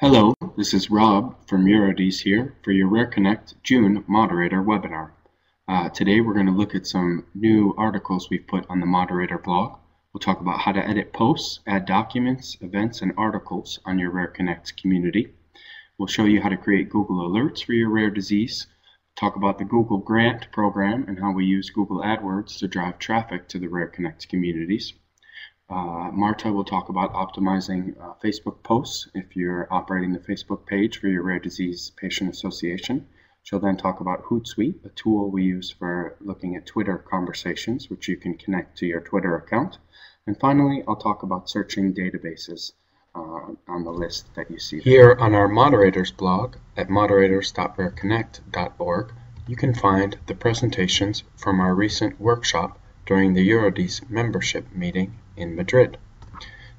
Hello, this is Rob from eurordis here for your RareConnect June Moderator webinar. Today we're going to look at some new articles we've put on the Moderator blog. We'll talk about how to edit posts, add documents, events, and articles on your RareConnect community. We'll show you how to create Google Alerts for your rare disease, talk about the Google Grant program and how we use Google AdWords to drive traffic to the RareConnect communities. Marta will talk about optimizing Facebook posts if you're operating the Facebook page for your rare disease patient association. She'll then talk about HootSuite, a tool we use for looking at Twitter conversations, which you can connect to your Twitter account. And finally, I'll talk about searching databases on the list that you see here on our moderators blog at moderators.rareconnect.org. You can find the presentations from our recent workshop during the eurordis membership meeting in Madrid.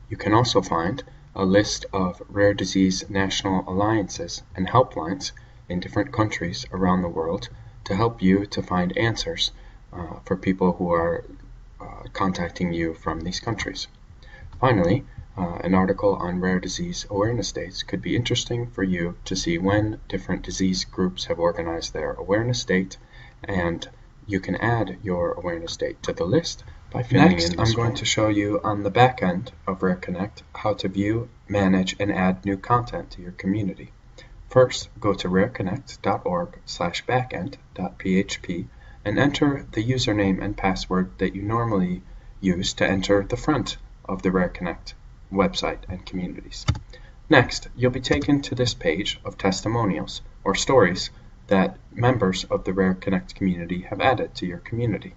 You can also find a list of rare disease national alliances and helplines in different countries around the world to help you to find answers for people who are contacting you from these countries. Finally, an article on rare disease awareness days could be interesting for you to see when different disease groups have organized their awareness date, and you can add your awareness date to the list by filling in this form. Next, I'm going to show you on the back end of RareConnect how to view, manage, and add new content to your community. First, go to rareconnect.org/backend.php and enter the username and password that you normally use to enter the front of the RareConnect website and communities. Next, you'll be taken to this page of testimonials or stories that members of the RareConnect community have added to your community.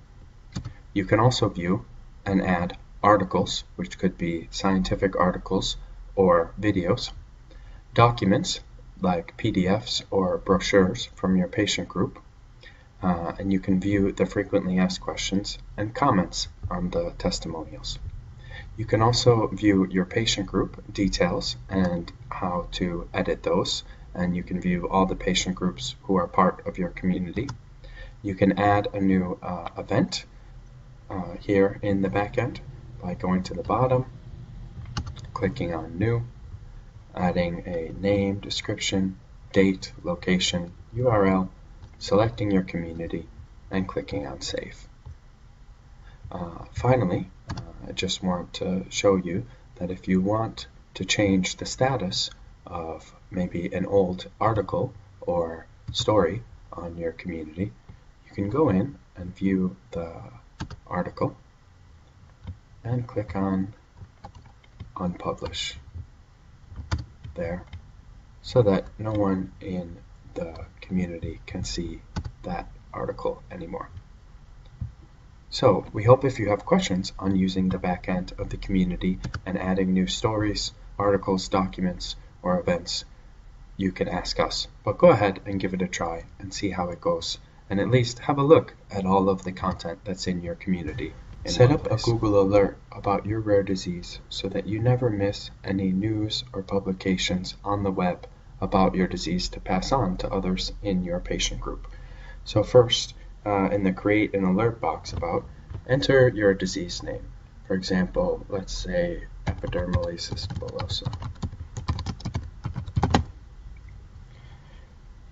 You can also view and add articles, which could be scientific articles or videos, documents like PDFs or brochures from your patient group, and you can view the frequently asked questions and comments on the testimonials. You can also view your patient group details and how to edit those, and you can view all the patient groups who are part of your community. You can add a new event here in the backend by going to the bottom, clicking on New, adding a name, description, date, location, URL, selecting your community, and clicking on Save. Finally, I just want to show you that if you want to change the status of maybe an old article or story on your community, you can go in and view the article and click on Unpublish there so that no one in the community can see that article anymore. So we hope if you have questions on using the back end of the community and adding new stories, articles, documents, or events, you can ask us. But go ahead and give it a try and see how it goes, and at least have a look at all of the content that's in your community. Set up a Google alert about your rare disease so that you never miss any news or publications on the web about your disease to pass on to others in your patient group. So first, in the Create an Alert box about, enter your disease name. For example, let's say epidermolysis bullosa.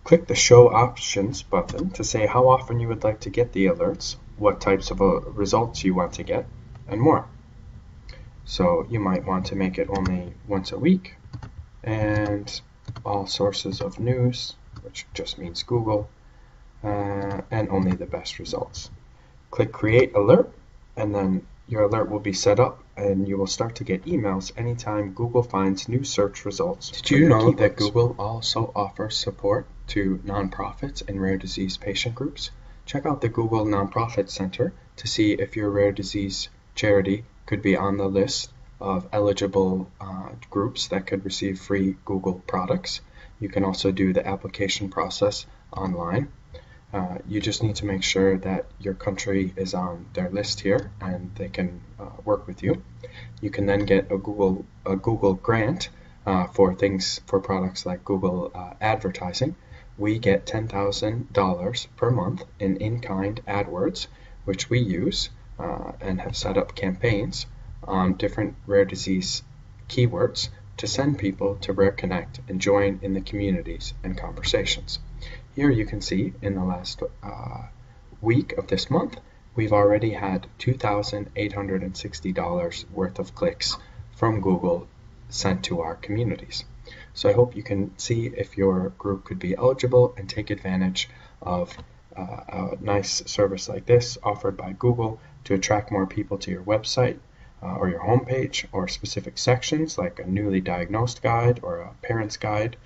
Click the Show Options button to say how often you would like to get the alerts, what types of results you want to get, and more. So you might want to make it only once a week, and all sources of news, which just means Google, and only the best results. Click Create Alert, and then your alert will be set up, and you will start to get emails anytime Google finds new search results. Did you know that Google also offers support to nonprofits and rare disease patient groups? Check out the Google Nonprofit Center to see if your rare disease charity could be on the list of eligible groups that could receive free Google products. You can also do the application process online. You just need to make sure that your country is on their list here and they can work with you. You can then get a Google grant for products like Google advertising. We get $10,000 per month in in-kind AdWords, which we use and have set up campaigns on different rare disease keywords to send people to RareConnect and join in the communities and conversations. Here you can see in the last week of this month, we've already had $2,860 worth of clicks from Google sent to our communities. So I hope you can see if your group could be eligible and take advantage of a nice service like this offered by Google to attract more people to your website or your homepage, or specific sections like a newly diagnosed guide or a parent's guide.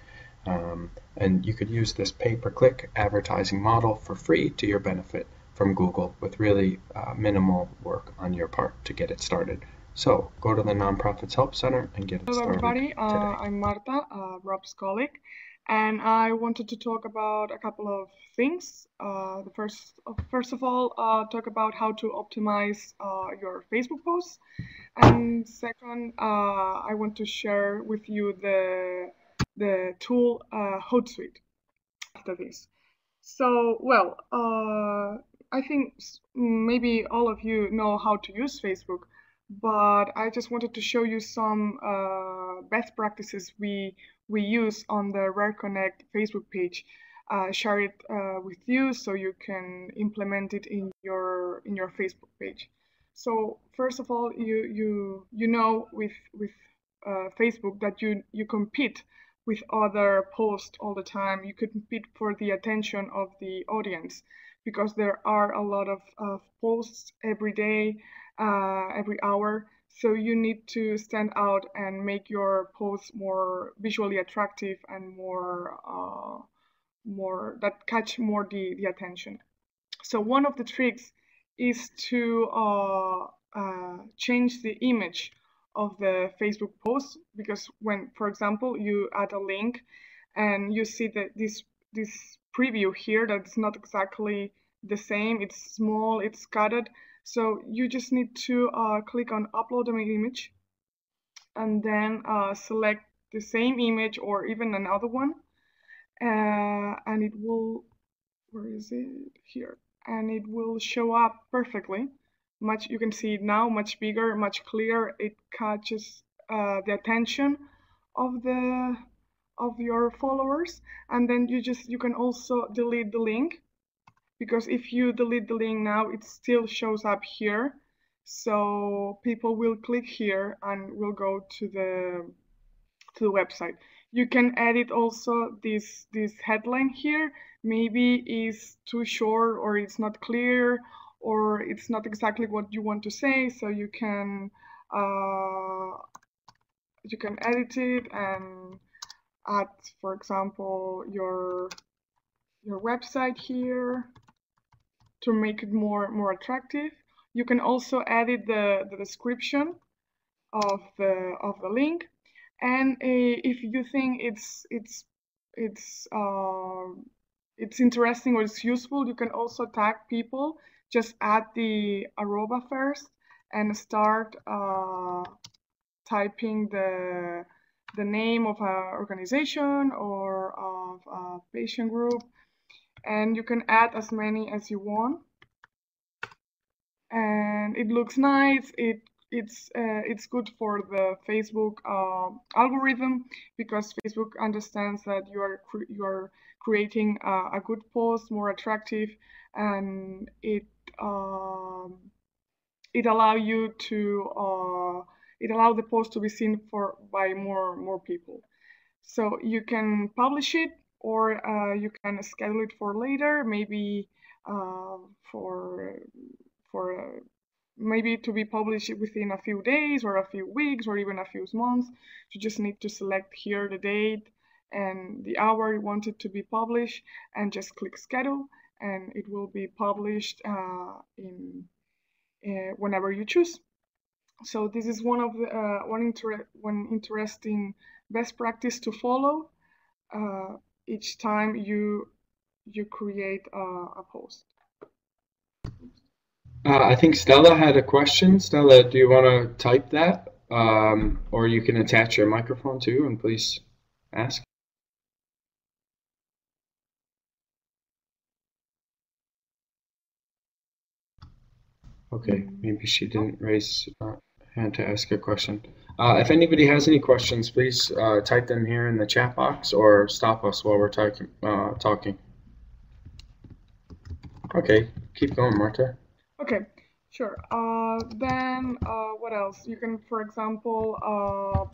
And you could use this pay-per-click advertising model for free to your benefit from Google with really minimal work on your part to get it started. So go to the Nonprofits Help Center and get it started. Hello everybody, today. I'm Marta, Rob's colleague, and I wanted to talk about a couple of things. First of all, talk about how to optimize your Facebook posts, and second, I want to share with you the tool HootSuite after this. So, well, I think maybe all of you know how to use Facebook, but I just wanted to show you some best practices we use on the RareConnect Facebook page. Share it with you so you can implement it in your Facebook page. So first of all, you know with Facebook that you compete with other posts all the time. You compete for the attention of the audience because there are a lot of posts every day, every hour. So you need to stand out and make your posts more visually attractive and more that catch more the attention. So one of the tricks is to change the image of the Facebook post, because when, for example, you add a link and you see that this preview here that's not exactly the same, it's small, it's scattered. So you just need to click on upload an image and then select the same image or even another one, and it will, where is it? Here. And it will show up perfectly. You can see it now, much bigger, much clearer. It catches the attention of your followers. And then you can also delete the link, because if you delete the link now, it still shows up here. So people will click here and will go to the website. You can edit also this headline here. Maybe is too short, or it's not clear, or it's not exactly what you want to say. So you can edit it and add, for example, your website here to make it more attractive. You can also edit the description of the link. And if you think it's interesting or it's useful, you can also tag people. Just add the arroba first and start typing the name of an organization or of a patient group, and you can add as many as you want. And it looks nice. It's good for the Facebook algorithm, because Facebook understands that you are creating a good post, more attractive, and it allow you to it allow the post to be seen by more people. So you can publish it, or you can schedule it for later, maybe for maybe to be published within a few days or a few weeks or even a few months. You just need to select here the date and the hour you want it to be published, and just click schedule, and it will be published whenever you choose. So this is one of the one interesting best practice to follow each time you create a post. I think Stella had a question. Stella, do you want to type that? Or you can attach your microphone too, and please ask. Okay, maybe she didn't raise her hand to ask a question. If anybody has any questions, please type them here in the chat box or stop us while we're talking. Okay, keep going, Marta. Okay, sure. Then what else? You can, for example,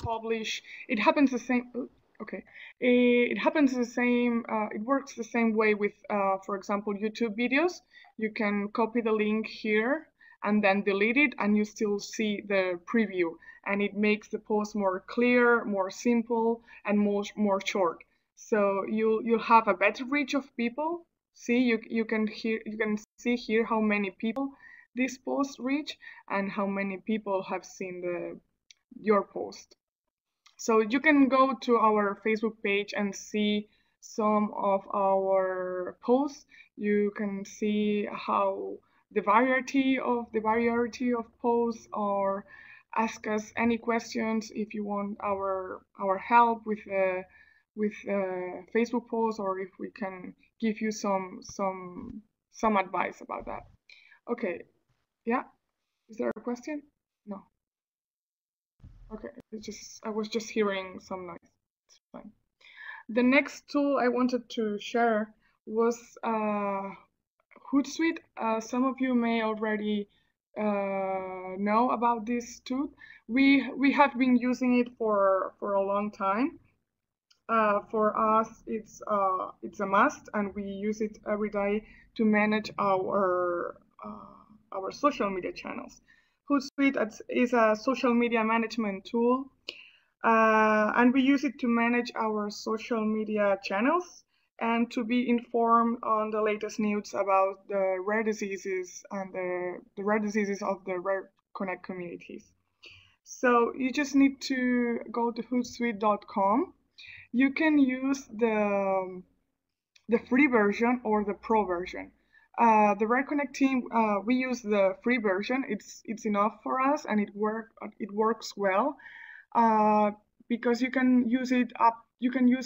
publish. It happens the same. Okay, it happens the same. It works the same way with, for example, YouTube videos. You can copy the link here and then delete it, and you still see the preview, and it makes the post more clear, more simple, and more short. So you'll have a better reach of people. See, you can see here how many people this post reach and how many people have seen your post. So you can go to our Facebook page and see some of our posts. You can see how the variety of posts, or ask us any questions if you want our help with Facebook posts, or if we can give you some advice about that. Okay, yeah. Is there a question? No. Okay, I was just hearing some noise. It's fine. The next tool I wanted to share was HootSuite. Some of you may already know about this tool. We have been using it for a long time. For us, it's a must, and we use it every day to manage our social media channels. HootSuite is a social media management tool, and we use it to manage our social media channels and to be informed on the latest news about the rare diseases and the rare diseases of the RareConnect communities. So you just need to go to hootsuite.com. You can use the free version or the pro version. The RareConnect team, we use the free version. It's enough for us, and it works well, because you can use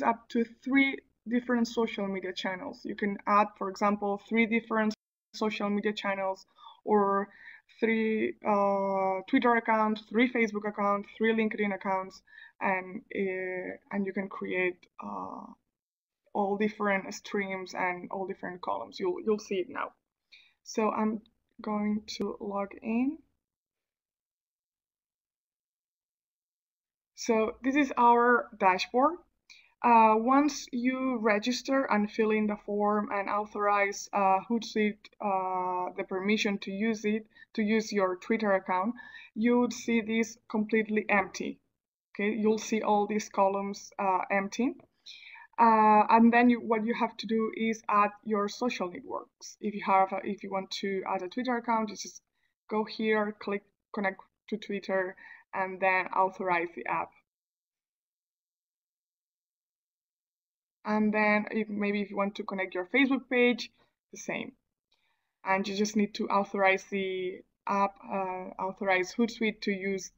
up to 3 different social media channels. You can add, for example, 3 different social media channels, or 3 Twitter accounts, 3 Facebook accounts, 3 LinkedIn accounts, and you can create all different streams and all different columns. You'll see it now. So I'm going to log in. So this is our dashboard. Once you register and fill in the form and authorize HootSuite the permission to use your Twitter account, you would see this completely empty. Okay, you'll see all these columns empty. And then what you have to do is add your social networks. If you want to add a Twitter account, you just go here, click connect to Twitter, and then authorize the app. And then maybe if you want to connect your Facebook page, the same. And you just need to authorize the app, authorize HootSuite to use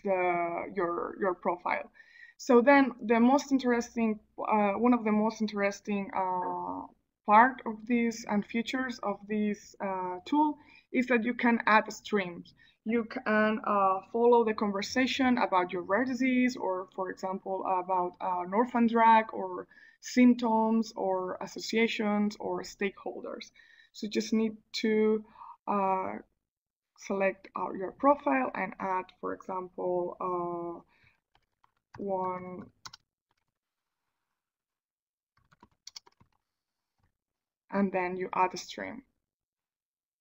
your profile. So then the most interesting, one of the most interesting part of this and features of this tool is that you can add streams. You can follow the conversation about your rare disease, or for example, about an orphan drug, or symptoms, or associations, or stakeholders. So you just need to select your profile and add, for example, one, and then you add a stream.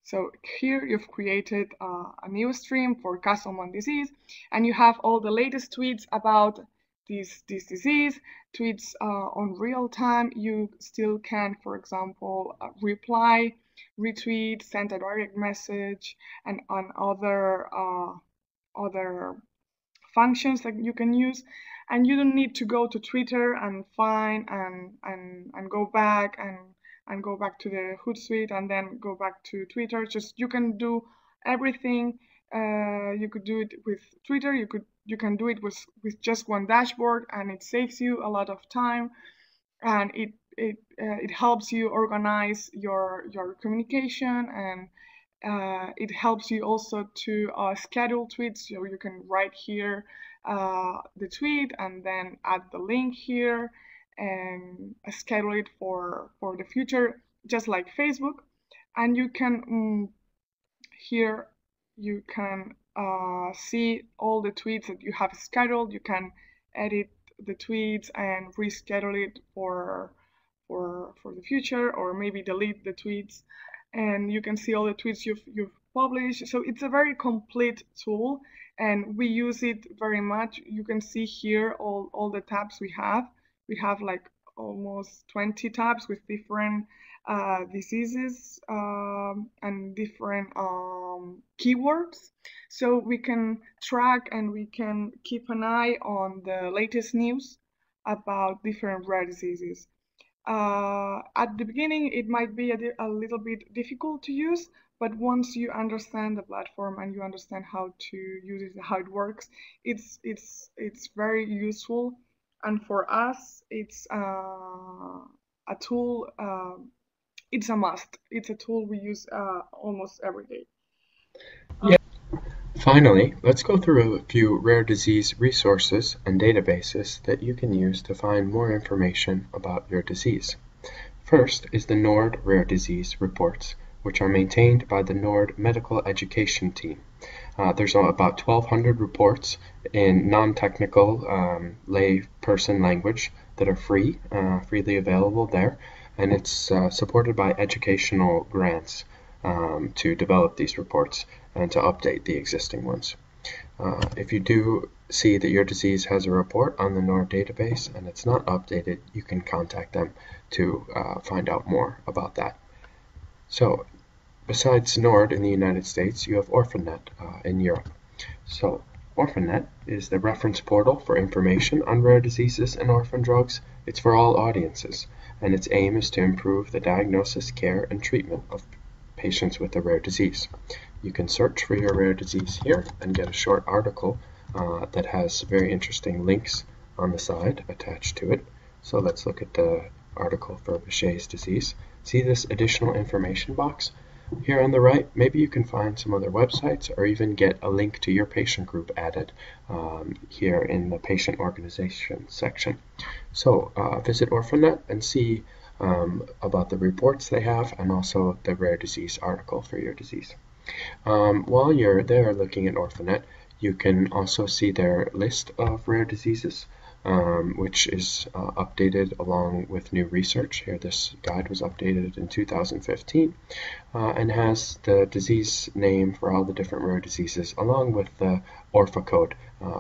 So here you've created a new stream for Castleman disease, and you have all the latest tweets about this disease, tweets on real time. You still can, for example, reply, retweet, send a direct message, and on other functions that you can use. And you don't need to go to Twitter and find and go back and go back to the HootSuite and then go back to Twitter. Just you can do everything. You could do it with Twitter. You can do it with just one dashboard, and it saves you a lot of time, and it helps you organize your communication, It helps you also to schedule tweets. So you can write here the tweet and then add the link here and schedule it for the future, just like Facebook. And you can here you can see all the tweets that you have scheduled. You can edit the tweets and reschedule it for the future, or maybe delete the tweets, and you can see all the tweets you've published. So it's a very complete tool, and we use it very much. You can see here all the tabs we have. We have like almost 20 tabs with different diseases and different keywords. So we can track and we can keep an eye on the latest news about different rare diseases. At the beginning, it might be a little bit difficult to use, but once you understand the platform and you understand how to use it, how it works, it's very useful. And for us, it's a tool. It's a must. It's a tool we use almost every day. Finally, let's go through a few rare disease resources and databases that you can use to find more information about your disease. First is the NORD Rare Disease Reports, which are maintained by the NORD Medical Education Team. There's about 1,200 reports in non-technical lay person language that are freely available there, and it's supported by educational grants to develop these reports and to update the existing ones. If you do see that your disease has a report on the NORD database and it's not updated, you can contact them to find out more about that. So, besides NORD in the United States, you have Orphanet in Europe. So, Orphanet is the reference portal for information on rare diseases and orphan drugs. It's for all audiences, and its aim is to improve the diagnosis, care, and treatment of patients with a rare disease. You can search for your rare disease here and get a short article that has very interesting links on the side attached to it. So let's look at the article for Behçet's disease. See this additional information box? Here on the right, maybe you can find some other websites or even get a link to your patient group added here in the patient organization section. So visit Orphanet and see about the reports they have and also the rare disease article for your disease. While you're there looking at Orphanet, you can also see their list of rare diseases, which is updated along with new research. Here, this guide was updated in 2015 and has the disease name for all the different rare diseases along with the ORPHA code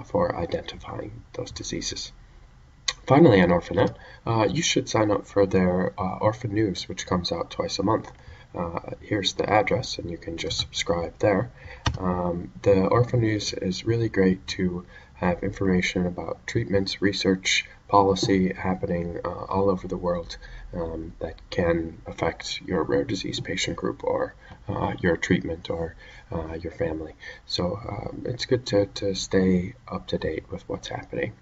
for identifying those diseases. Finally, on Orphanet, you should sign up for their Orphan News, which comes out twice a month. Here's the address, and you can just subscribe there. The Orphan News is really great to have information about treatments, research, policy happening all over the world that can affect your rare disease patient group or your treatment or your family. So it's good to stay up to date with what's happening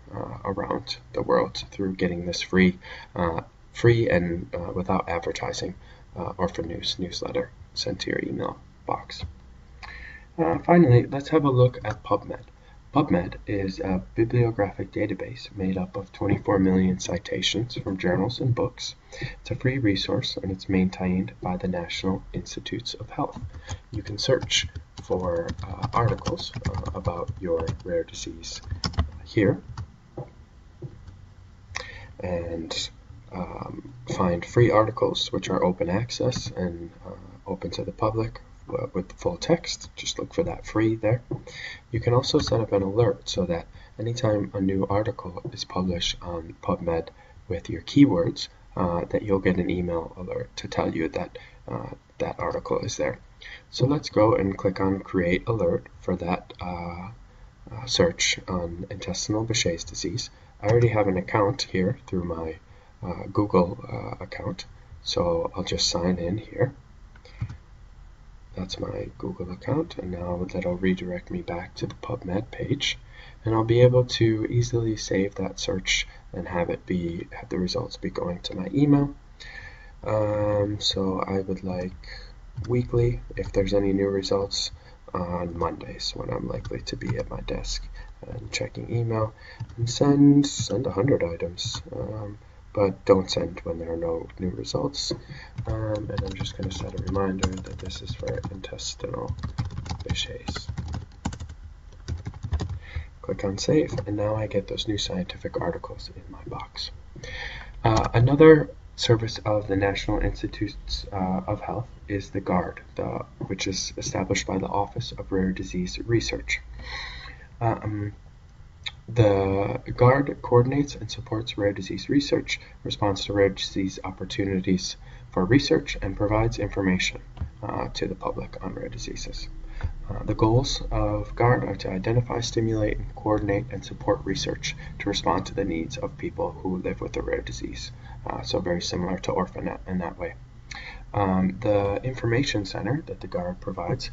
around the world through getting this free and without advertising Orphan News newsletter sent to your email box. Finally, let's have a look at PubMed. PubMed is a bibliographic database made up of 24 million citations from journals and books. It's a free resource and it's maintained by the National Institutes of Health. You can search for articles about your rare disease here and find free articles which are open access and open to the public with full text. Just look for that free there. You can also set up an alert so that anytime a new article is published on PubMed with your keywords, that you'll get an email alert to tell you that that article is there. So let's go and click on Create Alert for that search on intestinal Behçet's disease. I already have an account here through my Google account, so I'll just sign in here. That's my Google account, and now that'll redirect me back to the PubMed page, and I'll be able to easily save that search and have the results be going to my email. So I would like weekly if there's any new results on Mondays when I'm likely to be at my desk and checking email, and send 100 items, but don't send when there are no new results. And I'm just going to set a reminder that this is for intestinal Behçet's. Click on save, and now I get those new scientific articles in my box. Another service of the National Institutes of Health is the GARD, which is established by the Office of Rare Disease Research. The GARD coordinates and supports rare disease research, responds to rare disease opportunities for research, and provides information to the public on rare diseases. The goals of GARD are to identify, stimulate, and coordinate and support research to respond to the needs of people who live with a rare disease. So very similar to Orphanet in that way. The information center that the GARD provides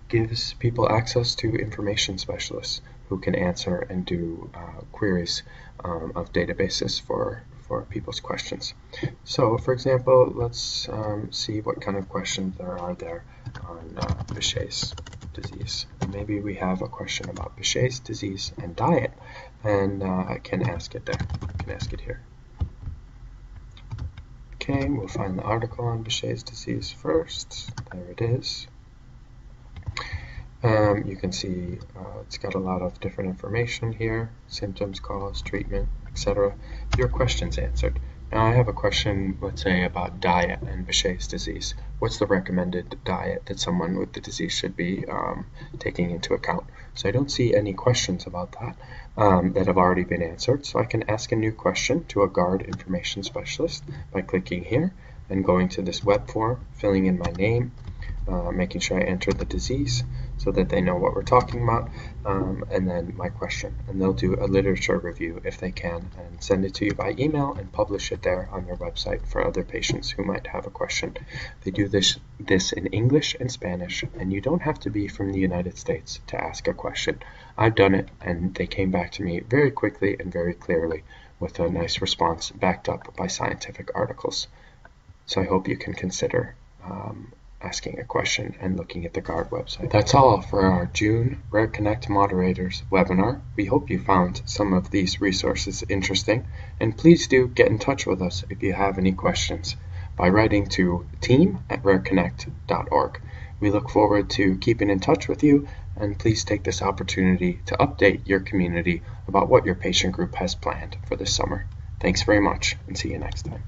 gives people access to information specialists who can answer and do queries of databases for people's questions. So, for example, let's see what kind of questions there are there on Behçet's disease. Maybe we have a question about Behçet's disease and diet, and I can ask it there. I can ask it here. Okay, we'll find the article on Behçet's disease first. There it is. You can see it's got a lot of different information here, symptoms, cause, treatment, etc. Your question's answered. Now I have a question, let's say, about diet and Behçet's disease. What's the recommended diet that someone with the disease should be taking into account? So I don't see any questions about that that have already been answered. So I can ask a new question to a GARD information specialist by clicking here and going to this web form, filling in my name, making sure I enter the disease so that they know what we're talking about, and then my question. And they'll do a literature review if they can and send it to you by email and publish it there on their website for other patients who might have a question. They do this in English and Spanish, and you don't have to be from the United States to ask a question. I've done it, and they came back to me very quickly and very clearly with a nice response backed up by scientific articles. So I hope you can consider asking a question and looking at the GARD website. That's all for our June RareConnect Moderators webinar. We hope you found some of these resources interesting, and please do get in touch with us if you have any questions by writing to team@rareconnect.org. We look forward to keeping in touch with you, and please take this opportunity to update your community about what your patient group has planned for this summer. Thanks very much, and see you next time.